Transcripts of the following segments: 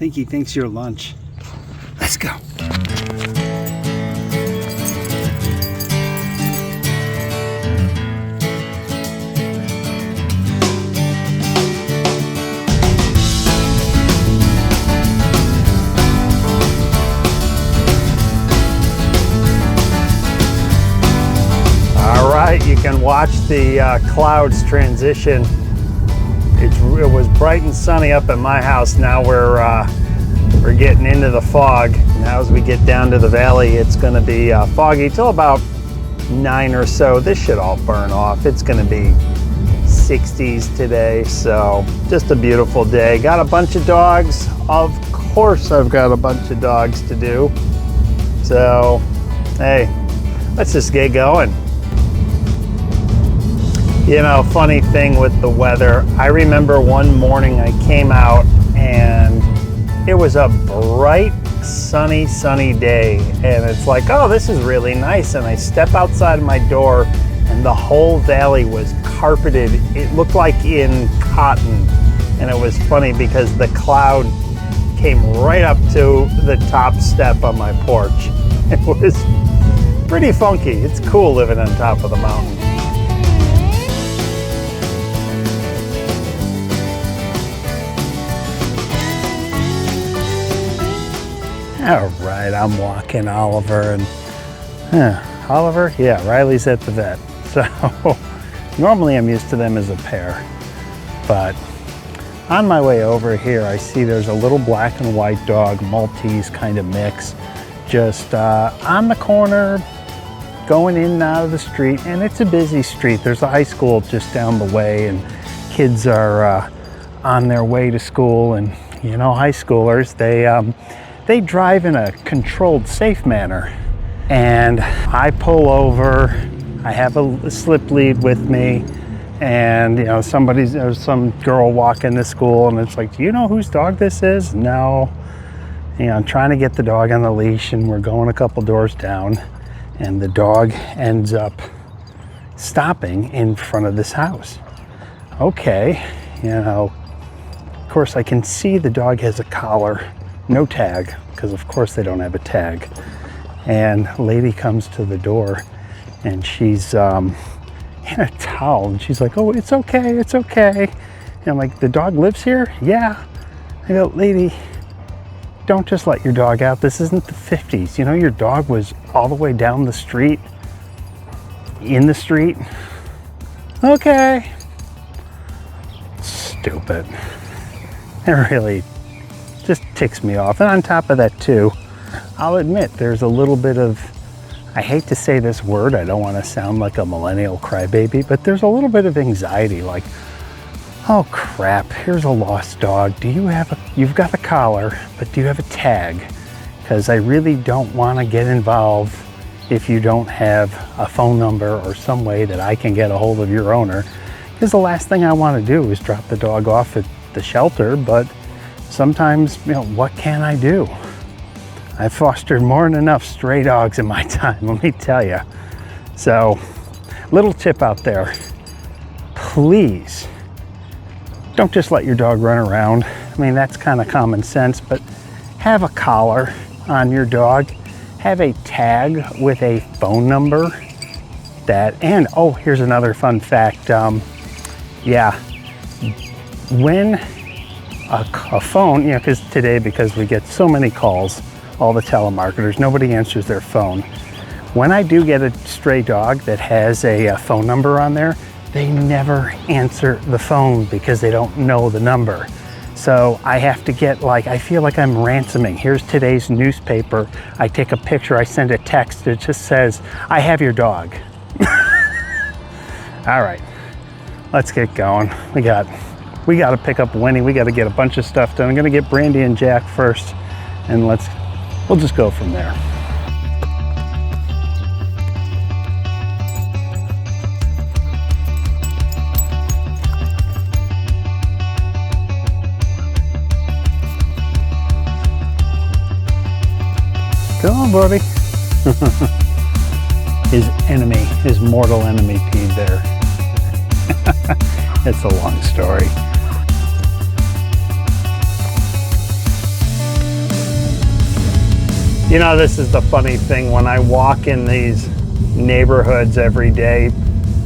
think he thinks you're lunch. Let's go. All right, you can watch the clouds transition. It was bright and sunny up at my house. Now we're getting into the fog. Now as we get down to the valley, it's going to be foggy till about 9 or so. This should all burn off. It's going to be 60s today, so just a beautiful day. Got a bunch of dogs. Of course I've got a bunch of dogs to do. So, hey, let's just get going. You know, funny thing with the weather, I remember one morning I came out and it was a bright, sunny day. And it's like, oh, this is really nice. And I step outside of my door and the whole valley was carpeted. It looked like in cotton. And it was funny because the cloud came right up to the top step on my porch. It was pretty funky. It's cool living on top of the mountain. All right, I'm walking Oliver and Oliver, yeah, Riley's at the vet. So normally I'm used to them as a pair, but on my way over here, I see there's a little black and white dog, Maltese kind of mix, just on the corner, going in and out of the street, and it's a busy street. There's a high school just down the way, and kids are on their way to school, and you know, high schoolers, they drive in a controlled, safe manner. And I pull over, I have a slip lead with me, and you know, there's some girl walking to school, and it's like, do you know whose dog this is? No. You know, I'm trying to get the dog on the leash, and we're going a couple doors down, and the dog ends up stopping in front of this house. Okay, you know, of course I can see the dog has a collar, no tag, because of course they don't have a tag. And a lady comes to the door and she's in a towel, and she's like, oh, it's okay, it's okay. And I'm like, the dog lives here? Yeah. I go, lady, don't just let your dog out. This isn't the 50s. You know, your dog was all the way down the street, in the street. Okay. Stupid. It really just ticks me off. And on top of that too, I'll admit there's a little bit of, I hate to say this word, I don't want to sound like a millennial crybaby, but there's a little bit of anxiety, like, oh crap, here's a lost dog. You've got a collar, but do you have a tag? Because I really don't want to get involved if you don't have a phone number or some way that I can get a hold of your owner. Because the last thing I want to do is drop the dog off at the shelter, but sometimes, you know, what can I do? I've fostered more than enough stray dogs in my time, let me tell you. So, little tip out there, please don't just let your dog run around. I mean, that's kind of common sense, but have a collar on your dog, have a tag with a phone number and oh, here's another fun fact. Yeah, when a phone, you know, because we get so many calls, all the telemarketers, nobody answers their phone. When I do get a stray dog that has a phone number on there, they never answer the phone because they don't know the number. So I have to get, like, I feel like I'm ransoming. Here's today's newspaper. I take a picture, I send a text that just says, I have your dog. All right, let's get going. We got to pick up Winnie. We got to get a bunch of stuff done. I'm gonna get Brandy and Jack first, and we'll just go from there. Come on, buddy. His mortal enemy peed there. It's a long story. You know, this is the funny thing. When I walk in these neighborhoods every day,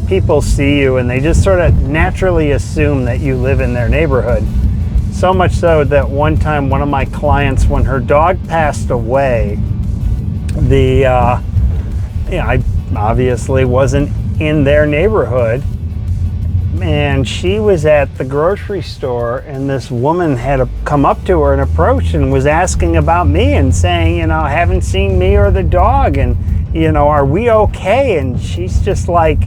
people see you and they just sort of naturally assume that you live in their neighborhood. So much so that one time, one of my clients, when her dog passed away, I obviously wasn't in their neighborhood, and she was at the grocery store, and this woman had come up to her and approached and was asking about me and saying, you know, haven't seen me or the dog, and, you know, are we okay? And she's just like,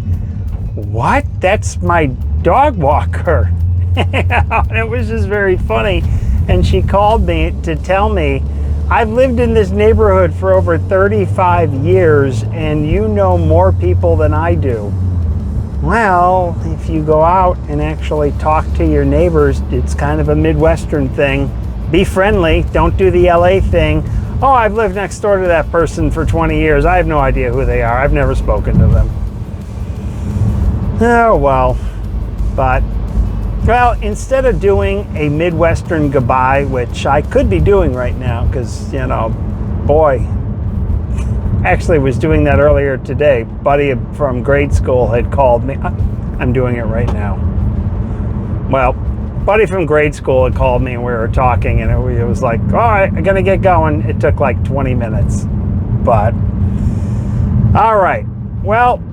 what? That's my dog walker. It was just very funny. And she called me to tell me, I've lived in this neighborhood for over 35 years and you know more people than I do. Well, if you go out and actually talk to your neighbors, it's kind of a Midwestern thing. Be friendly, don't do the LA thing. Oh, I've lived next door to that person for 20 years. I have no idea who they are. I've never spoken to them. Oh, well, but, well, instead of doing a Midwestern goodbye, which I could be doing right now, because, you know, boy, actually was doing that earlier today. Buddy from grade school had called me. I'm doing it right now. Well, buddy from grade school had called me and we were talking, and it was like, all right, I'm gonna get going. It took like 20 minutes, but all right. Well,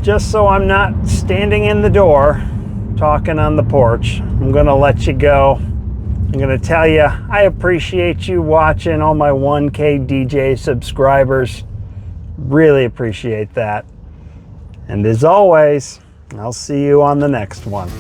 just so I'm not standing in the door talking on the porch, I'm gonna let you go. I'm gonna tell you, I appreciate you watching, all my 1K DJ subscribers. Really appreciate that. And as always, I'll see you on the next one.